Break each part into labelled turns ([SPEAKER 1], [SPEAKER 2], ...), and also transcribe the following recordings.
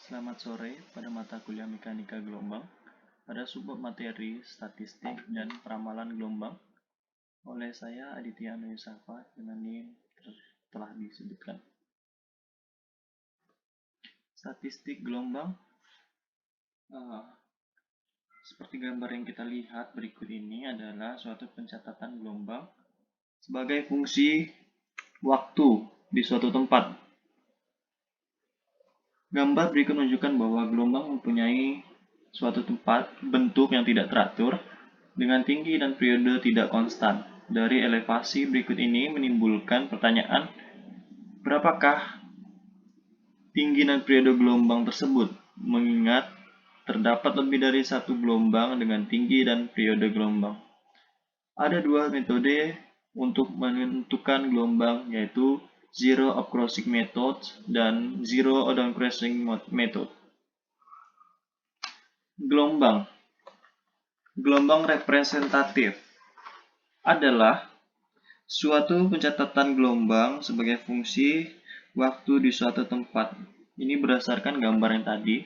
[SPEAKER 1] Selamat sore pada mata kuliah Mekanika Gelombang pada subbab materi Statistik dan Peramalan Gelombang oleh saya Aditya Anuyusafa dengan NIM telah disebutkan. Statistik gelombang seperti gambar yang kita lihat berikut ini adalah suatu pencatatan gelombang sebagai fungsi waktu di suatu tempat. Gambar berikut menunjukkan bahwa gelombang mempunyai suatu tempat bentuk yang tidak teratur dengan tinggi dan periode tidak konstan. Dari elevasi berikut ini menimbulkan pertanyaan, berapakah tinggi dan periode gelombang tersebut? Mengingat terdapat lebih dari satu gelombang dengan tinggi dan periode gelombang. Ada dua metode untuk menentukan gelombang, yaitu Zero Upcrossing Method dan Zero Downcrossing Method. Gelombang representatif adalah suatu pencatatan gelombang sebagai fungsi waktu di suatu tempat. Ini berdasarkan gambar yang tadi.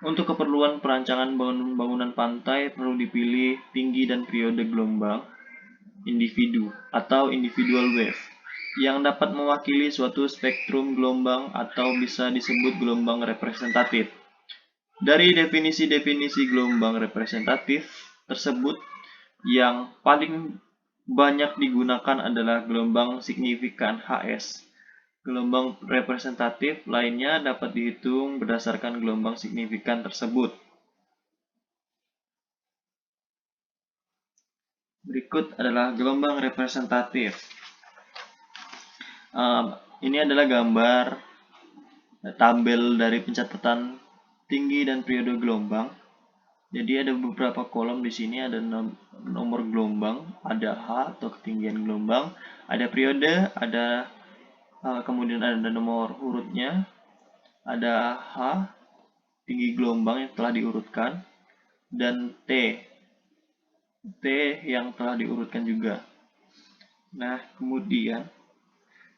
[SPEAKER 1] Untuk keperluan perancangan bangunan pantai perlu dipilih tinggi dan periode gelombang individu atau individual wave yang dapat mewakili suatu spektrum gelombang atau bisa disebut gelombang representatif. Dari definisi-definisi gelombang representatif tersebut, yang paling banyak digunakan adalah gelombang signifikan HS. Gelombang representatif lainnya dapat dihitung berdasarkan gelombang signifikan tersebut. Berikut adalah gelombang representatif. Ini adalah gambar tabel dari pencatatan tinggi dan periode gelombang. Jadi ada beberapa kolom di sini, ada nomor gelombang, ada H atau ketinggian gelombang, ada periode, ada kemudian ada nomor urutnya, ada H tinggi gelombang yang telah diurutkan, dan T yang telah diurutkan juga. Nah, kemudian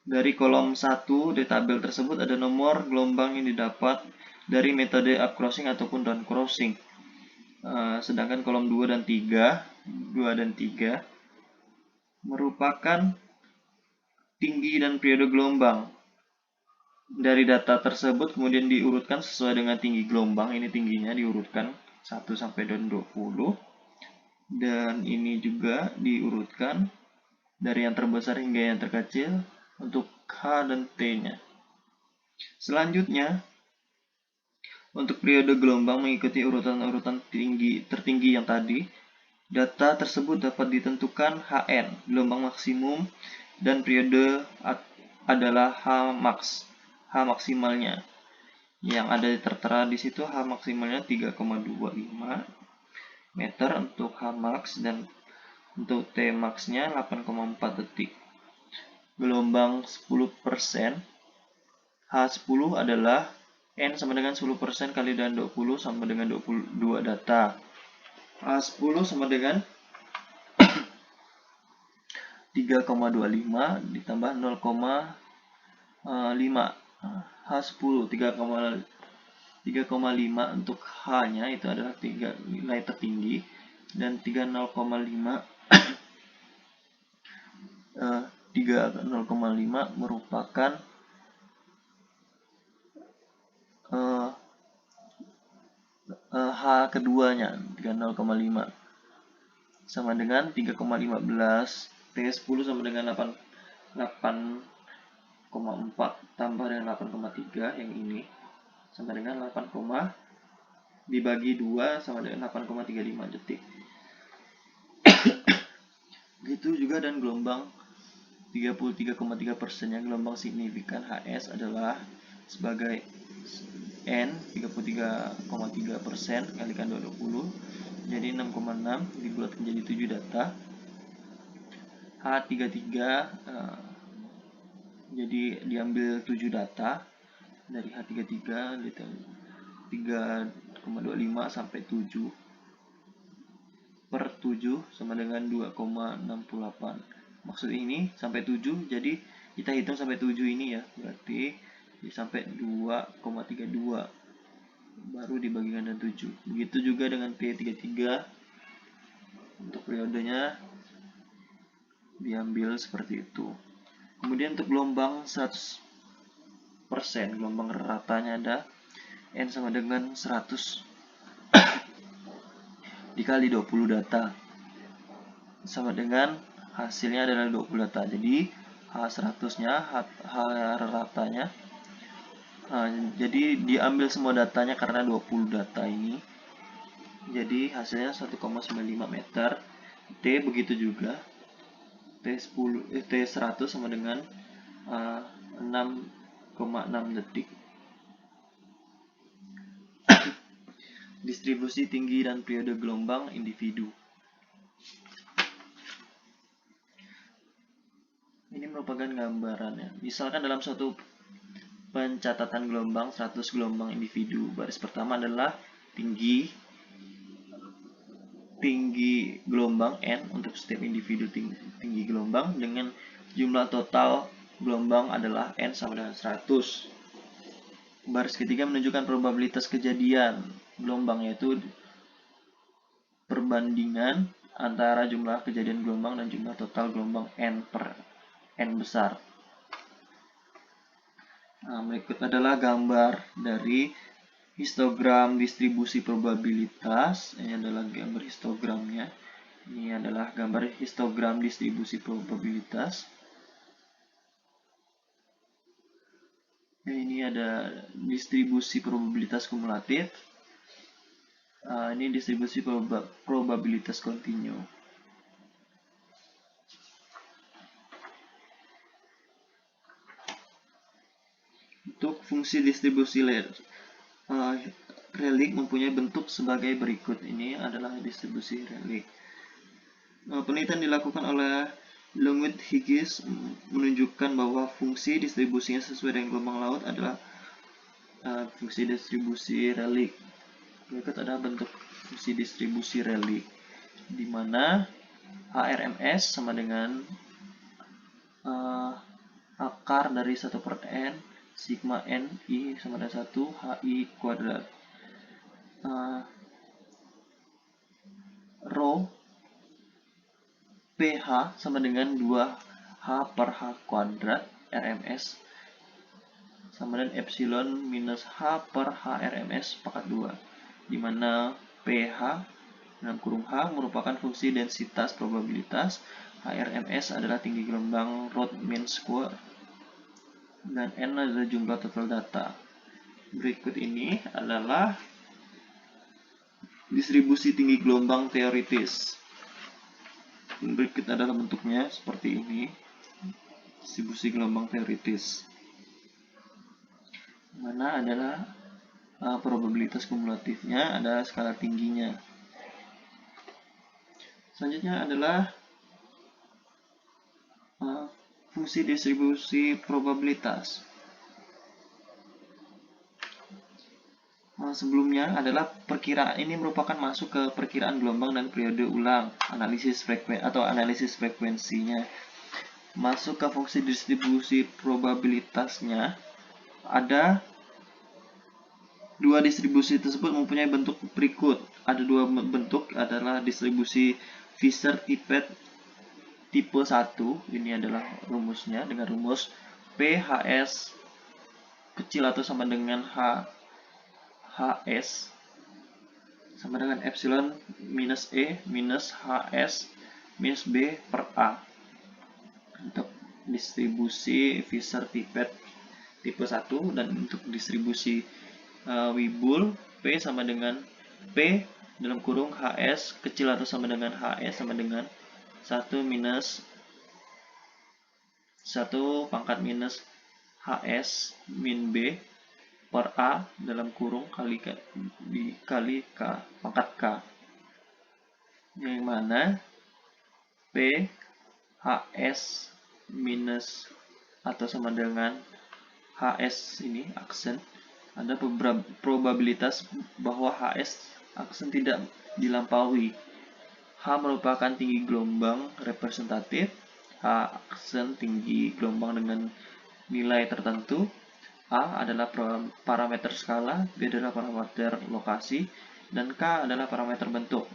[SPEAKER 1] dari kolom 1 di tabel tersebut ada nomor gelombang yang didapat dari metode upcrossing ataupun downcrossing. Sedangkan kolom 2 dan 3 merupakan tinggi dan periode gelombang. Dari data tersebut kemudian diurutkan sesuai dengan tinggi gelombang. Ini tingginya diurutkan 1 sampai dengan 20. Dan ini juga diurutkan dari yang terbesar hingga yang terkecil untuk H dan T-nya. Selanjutnya, untuk periode gelombang mengikuti urutan-urutan tertinggi yang tadi, data tersebut dapat ditentukan Hn, gelombang maksimum, dan periode adalah H maksimalnya. Yang ada tertera di situ H maksimalnya 3,25 meter untuk H max dan untuk T max-nya 8,4 detik. Gelombang 10%, H10 adalah N sama dengan 10% kali dengan 20 sama dengan 22 data. H10 sama dengan 3,25 ditambah 0,5. H10 3,5 untuk H-nya itu adalah nilai tertinggi, dan 3,05 merupakan H keduanya, 0,5 sama dengan 3,15. T10 sama dengan 8,4 tambah dengan 8,3 yang ini sama dengan 8, dibagi 2 sama dengan 8,35 detik. Begitu juga dan gelombang 33,3%-nya gelombang signifikan HS adalah sebagai N 33,3% kalikan 20, jadi 6,6 dibuat menjadi 7 data. H33 jadi diambil 7 data dari H33 3,25 sampai 7 per 7 sama dengan 2,68. Maksud ini sampai 7, jadi kita hitung sampai 7 ini ya, berarti sampai 2,32. baru dibagikan dengan 7. Begitu juga dengan P33, untuk periodenya diambil seperti itu. Kemudian untuk gelombang 100%, gelombang ratanya ada N sama dengan 100 dikali 20 data, sama dengan hasilnya adalah 20 data. Jadi H100-nya, H ratanya, jadi diambil semua datanya karena 20 data ini. Jadi hasilnya 1,95 meter. T begitu juga. T100 sama dengan 6,6 detik. Distribusi tinggi dan periode gelombang individu. Ini merupakan gambarannya. Misalkan dalam suatu pencatatan gelombang, 100 gelombang individu. Baris pertama adalah tinggi gelombang N untuk setiap individu tinggi gelombang, dengan jumlah total gelombang adalah N sama dengan 100. Baris ketiga menunjukkan probabilitas kejadian gelombang, yaitu perbandingan antara jumlah kejadian gelombang dan jumlah total gelombang N per N besar. Berikut adalah gambar dari histogram distribusi probabilitas. Ini adalah gambar histogramnya. Ini adalah gambar histogram distribusi probabilitas. Ini ada distribusi probabilitas kumulatif. Ini distribusi probabilitas kontinu. Untuk fungsi distribusi Rayleigh mempunyai bentuk sebagai berikut. Ini adalah distribusi Rayleigh. Penelitian dilakukan oleh Longwood Higgins menunjukkan bahwa fungsi distribusinya sesuai dengan gelombang laut adalah fungsi distribusi Rayleigh. Berikut ada bentuk fungsi distribusi Rayleigh, di mana HRMS sama dengan akar dari 1/n sigma n i sama dengan 1 hi kuadrat. Rho PH sama dengan 2H per H kuadrat RMS sama dengan epsilon minus H per H RMS pangkat 2, di mana PH dalam kurung H merupakan fungsi densitas probabilitas, HRMS adalah tinggi gelombang root mean square, dan N adalah jumlah total data. Berikut ini adalah distribusi tinggi gelombang teoritis. Berikut adalah bentuknya seperti ini. Distribusi gelombang teoritis, mana adalah probabilitas kumulatifnya, ada skala tingginya. Selanjutnya adalah fungsi distribusi probabilitas. Sebelumnya adalah perkiraan, ini merupakan masuk ke perkiraan gelombang dan periode ulang, analisis frekuensinya. Masuk ke fungsi distribusi probabilitasnya, ada dua distribusi tersebut mempunyai bentuk berikut. Ada dua bentuk, adalah distribusi Fisher-Tippett tipe 1. Ini adalah rumusnya dengan rumus PHS kecil atau sama dengan HS sama dengan epsilon minus E minus HS minus B per A. Untuk distribusi Fisher-Tippett tipe 1, dan untuk distribusi Weibull P sama dengan P dalam kurung HS kecil atau sama dengan HS sama dengan 1 minus 1 pangkat minus HS min B per A dalam kurung kali K pangkat K, yang mana P HS minus atau sama dengan HS ini aksen, ada probabilitas bahwa HS aksen tidak dilampaui. H merupakan tinggi gelombang representatif, H aksen tinggi gelombang dengan nilai tertentu, A adalah parameter skala, B adalah parameter lokasi, dan K adalah parameter bentuk.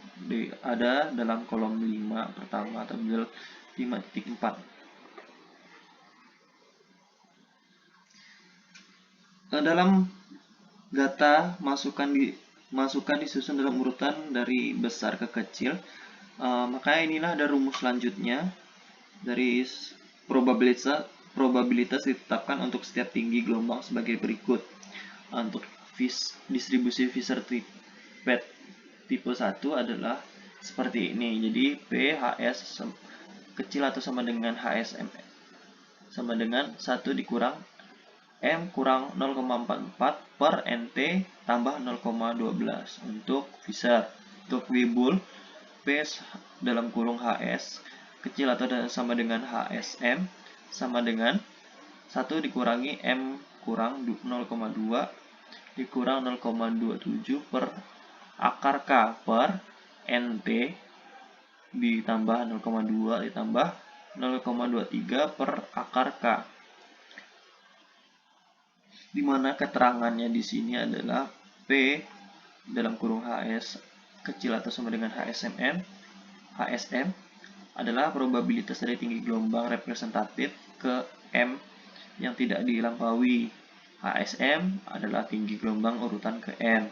[SPEAKER 1] Ada dalam kolom 5 pertama, tabel 5.4. Dalam data masukkan disusun dalam urutan dari besar ke kecil. Maka inilah ada rumus selanjutnya. Dari probabilitas ditetapkan untuk setiap tinggi gelombang sebagai berikut. Untuk distribusi Fisher-Tropsch tipe 1 adalah seperti ini. Jadi P HS kecil atau sama dengan HSM sama dengan 1 dikurang M kurang 0,44 per NT tambah 0,12 untuk Fisher. Untuk Weibull, P dalam kurung HS kecil atau sama dengan HSM sama dengan 1 dikurangi M kurang 0,2 dikurang 0,27 per akar K per NT ditambah 0,2 ditambah 0,23 per akar K. Dimana keterangannya di sini adalah P dalam kurung HS kecil atau sama dengan HSM adalah probabilitas dari tinggi gelombang representatif ke M yang tidak dilampaui. HSM adalah tinggi gelombang urutan ke M.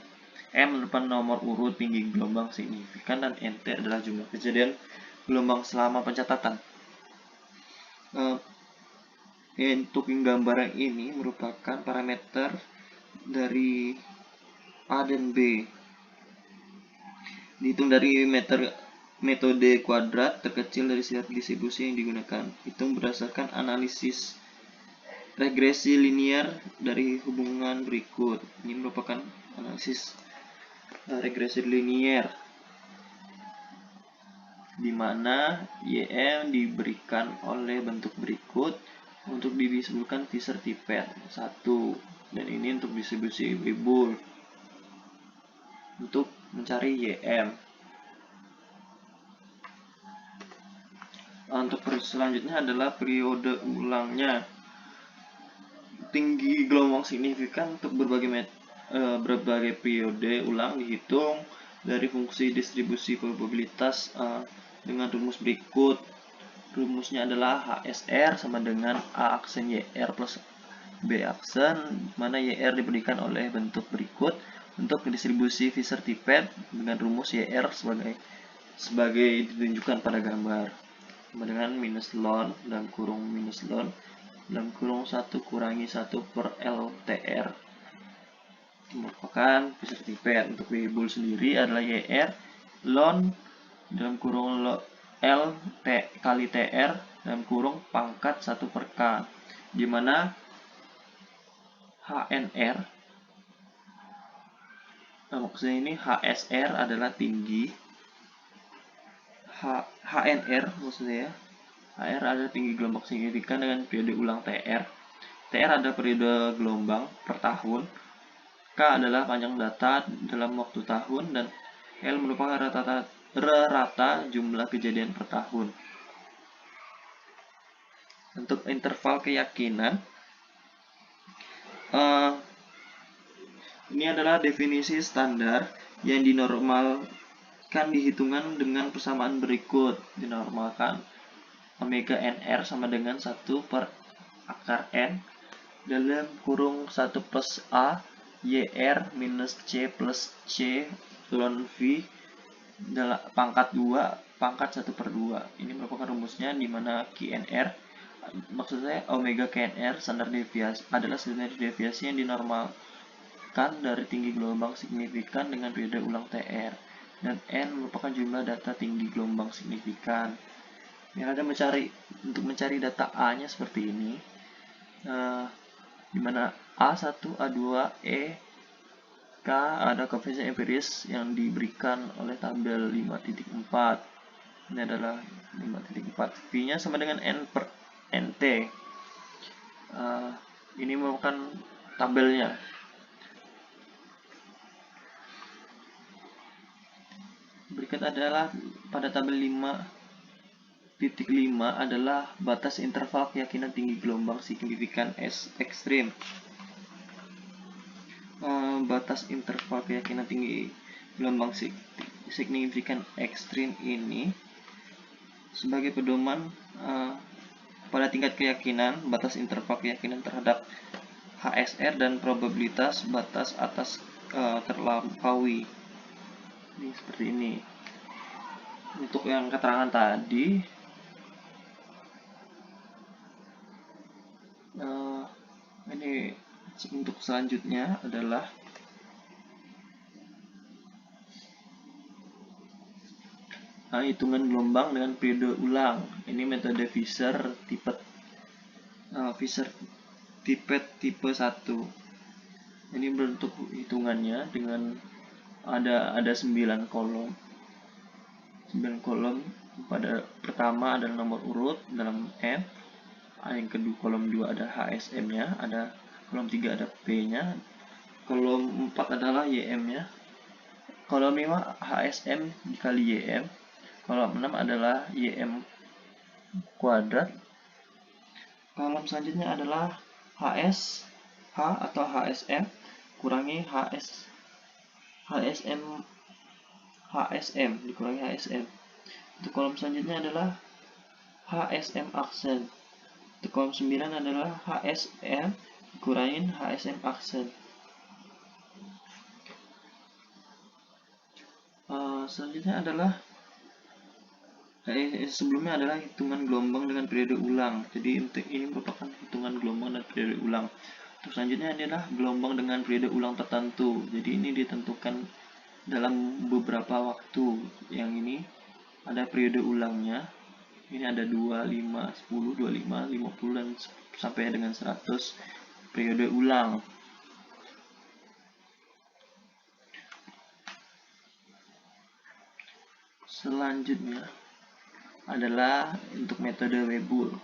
[SPEAKER 1] M merupakan nomor urut tinggi gelombang signifikan dan NT adalah jumlah kejadian gelombang selama pencatatan. Untuk gambaran ini merupakan parameter dari A dan B. Dihitung dari metode kuadrat terkecil dari setiap distribusi yang digunakan. Hitung berdasarkan analisis regresi linear dari hubungan berikut. Ini merupakan analisis regresi linear di mana YM diberikan oleh bentuk berikut untuk disebutkan Fisher-Tropsch 1, dan ini untuk distribusi Weibull untuk mencari YM. Untuk selanjutnya adalah periode ulangnya. Tinggi gelombang signifikan untuk berbagai periode ulang dihitung dari fungsi distribusi probabilitas dengan rumus berikut. Rumusnya adalah HSR sama dengan A aksen YR plus B aksen, mana YR diberikan oleh bentuk berikut untuk distribusi Fisher-Tropsch dengan rumus YR sebagai ditunjukkan pada gambar, sama dengan minus ln dalam kurung minus ln dalam kurung 1 kurangi 1 per LTR merupakan Fisher-Tropsch. Untuk Weibull sendiri adalah YR ln dalam kurung L kali TR dalam kurung pangkat 1 per K, di mana HNR maksudnya ini HSR adalah tinggi, HNR maksudnya ya, HR adalah tinggi gelombang signifikan dengan periode ulang TR. TR adalah periode gelombang per tahun, K adalah panjang data dalam waktu tahun, dan L merupakan rata jumlah kejadian per tahun. Untuk interval keyakinan, ini adalah definisi standar yang dinormalkan dihitungan dengan persamaan berikut. Dinormalkan omega NR sama dengan 1 per akar N dalam kurung 1 plus A YR minus C plus C ln V pangkat 2 pangkat 1 per 2. Ini merupakan rumusnya di mana KNR maksudnya omega KNR standar deviasi adalah standar deviasi yang dinormalkan dari tinggi gelombang signifikan dengan periode ulang TR, dan N merupakan jumlah data tinggi gelombang signifikan. Yang ada untuk mencari data A-nya seperti ini, di mana A1, A2, E, K ada koefisien empiris yang diberikan oleh tabel 5.4. Ini adalah 5.4. V-nya sama dengan N per NT. Ini merupakan tabelnya. Berikut adalah pada tabel 5.5 adalah batas interval keyakinan tinggi gelombang signifikan ekstrim. batas interval keyakinan tinggi gelombang signifikan ekstrim ini sebagai pedoman pada tingkat keyakinan, batas interval keyakinan terhadap HSR dan probabilitas batas atas terlampaui. Ini seperti ini. Untuk yang keterangan tadi, ini untuk selanjutnya adalah hitungan gelombang dengan periode ulang. Ini metode Fisher tipe 1. Ini bentuk hitungannya dengan ada 9 kolom. 9 kolom. Pada pertama adalah nomor urut dalam M. Yang kedua kolom 2 ada HSM-nya, ada kolom 3 ada P-nya, kolom 4 adalah YM-nya, kolom 5 HSM dikali YM, kolom 6 adalah YM kuadrat, kolom selanjutnya adalah HS, H atau HSM kurangi HSM dikurangi HSM. Untuk kolom selanjutnya adalah HSM aksen. Untuk kolom 9 adalah HSM dikurangin HSM aksen. Selanjutnya adalah sebelumnya adalah hitungan gelombang dengan periode ulang. Jadi ini merupakan hitungan gelombang dan periode ulang. Untuk selanjutnya adalah gelombang dengan periode ulang tertentu. Jadi ini ditentukan dalam beberapa waktu. Yang ini ada periode ulangnya. Ini ada 2, 5, 10, 25, 50 dan sampai dengan 100 periode ulang. Selanjutnya adalah untuk metode Weibull.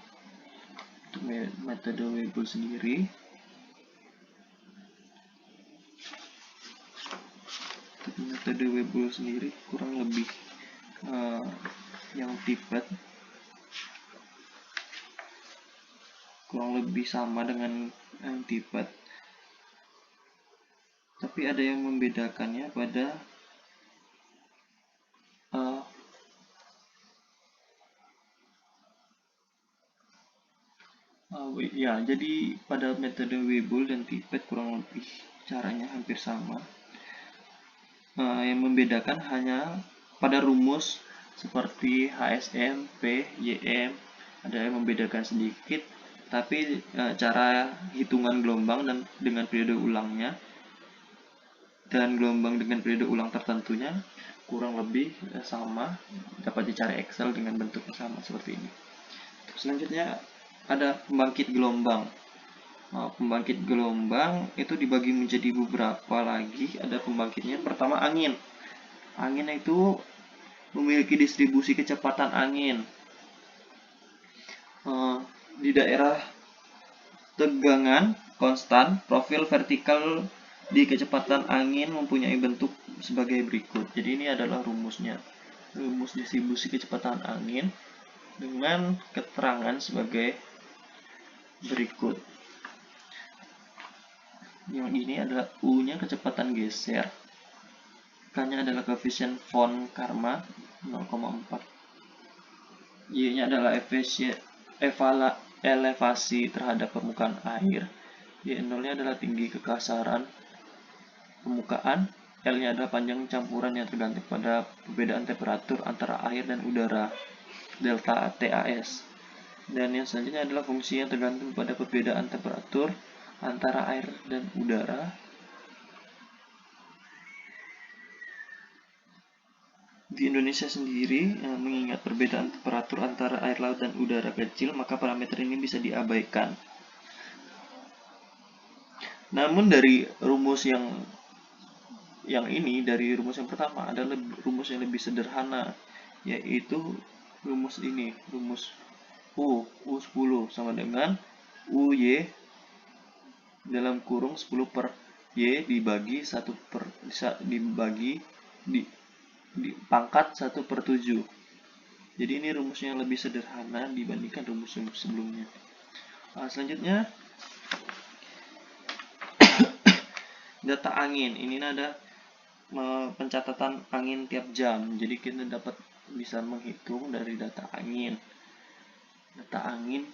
[SPEAKER 1] Untuk metode Weibull sendiri, kurang lebih yang Tippett kurang lebih sama dengan yang Tippett, tapi ada yang membedakannya pada jadi pada metode Weibull dan Tippett kurang lebih caranya hampir sama. Yang membedakan hanya pada rumus seperti HSM, P, YM, ada yang membedakan sedikit, tapi cara hitungan gelombang dan dengan periode ulangnya dan gelombang dengan periode ulang tertentunya kurang lebih sama, dapat dicari Excel dengan bentuk yang sama seperti ini. Selanjutnya ada pembangkit gelombang. Pembangkit gelombang itu dibagi menjadi beberapa lagi. Ada pembangkitnya. Pertama angin. Angin itu memiliki distribusi kecepatan angin di daerah tegangan konstan. Profil vertikal di kecepatan angin mempunyai bentuk sebagai berikut. Jadi ini adalah rumusnya. Rumus distribusi kecepatan angin dengan keterangan sebagai berikut. Yang ini adalah U-nya kecepatan geser, K-nya adalah koefisien von Karman 0,4, Y-nya adalah elevasi terhadap permukaan air, Y0-nya adalah tinggi kekasaran permukaan, L-nya adalah panjang campuran yang tergantung pada perbedaan temperatur antara air dan udara, delta TAS. Dan yang selanjutnya adalah fungsi yang tergantung pada perbedaan temperatur antara air dan udara. Di Indonesia sendiri, mengingat perbedaan temperatur antara air laut dan udara kecil, maka parameter ini bisa diabaikan. Namun dari rumus yang ini, dari rumus yang pertama, adalah rumus yang lebih sederhana, yaitu rumus ini, rumus U10 sama dengan UY dalam kurung 10 per Y dibagi 1 per di pangkat 1 per 7. Jadi ini rumusnya lebih sederhana dibandingkan rumus sebelumnya. Selanjutnya data angin. Ini ada pencatatan angin tiap jam. Jadi kita dapat bisa menghitung dari data angin. Data angin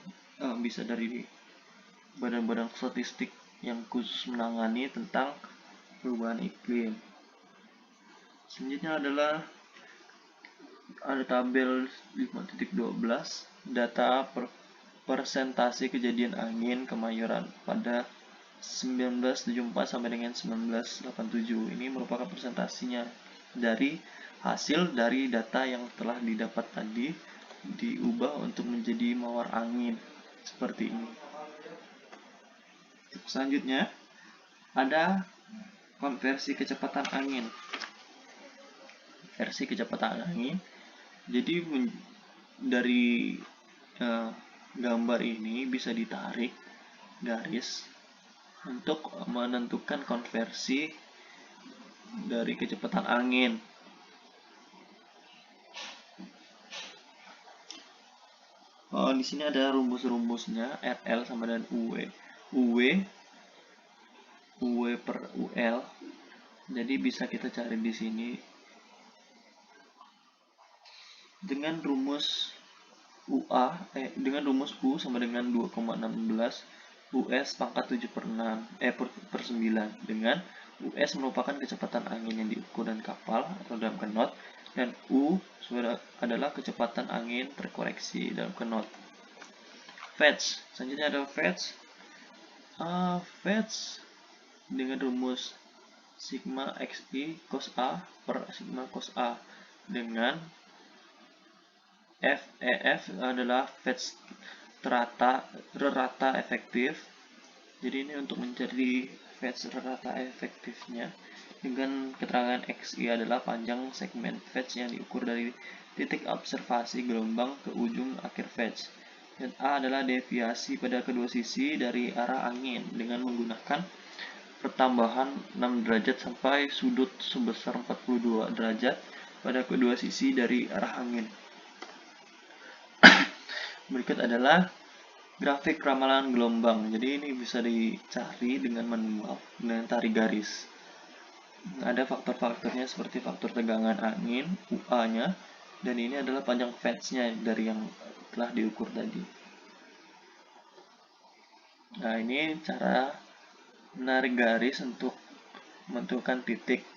[SPEAKER 1] bisa dari badan-badan statistik yang khusus menangani tentang perubahan iklim. Selanjutnya adalah ada tabel 5.12 data persentase kejadian angin Kemayoran pada 1974 sampai dengan 1987. Ini merupakan presentasinya dari hasil dari data yang telah didapat tadi diubah untuk menjadi mawar angin seperti ini. Selanjutnya ada konversi kecepatan angin. Versi kecepatan angin. Jadi dari gambar ini bisa ditarik garis untuk menentukan konversi dari kecepatan angin. Di sini ada rumus-rumusnya, RL sama dengan UW per UL. Jadi bisa kita cari di sini dengan rumus dengan rumus U sama dengan 2,16 US pangkat 7 per 9, dengan US merupakan kecepatan angin yang diukur dan kapal atau dalam knot, dan U adalah kecepatan angin terkoreksi dalam knot. Fetch, selanjutnya ada fetch. Fetch dengan rumus sigma xi cos A per sigma cos A, dengan FEF adalah fetch rata efektif. Jadi ini untuk mencari fetch rata efektifnya, dengan keterangan XI adalah panjang segmen fetch yang diukur dari titik observasi gelombang ke ujung akhir fetch, dan A adalah deviasi pada kedua sisi dari arah angin dengan menggunakan pertambahan 6 derajat sampai sudut sebesar 42 derajat pada kedua sisi dari arah angin. Berikut adalah grafik ramalan gelombang. Jadi ini bisa dicari dengan manual, dengan tarik garis. Ada faktor-faktornya seperti faktor tegangan angin, UA-nya, dan ini adalah panjang fetch-nya dari yang telah diukur tadi. Nah, ini cara menarik garis untuk menentukan titik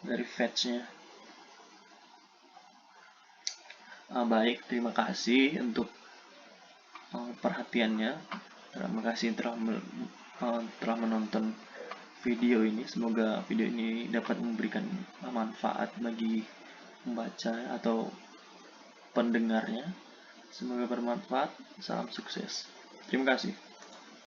[SPEAKER 1] dari fetch-nya. Baik, terima kasih untuk perhatiannya. Terima kasih telah menonton video ini. Semoga video ini dapat memberikan manfaat bagi pembaca atau pendengarnya. Semoga bermanfaat. Salam sukses. Terima kasih.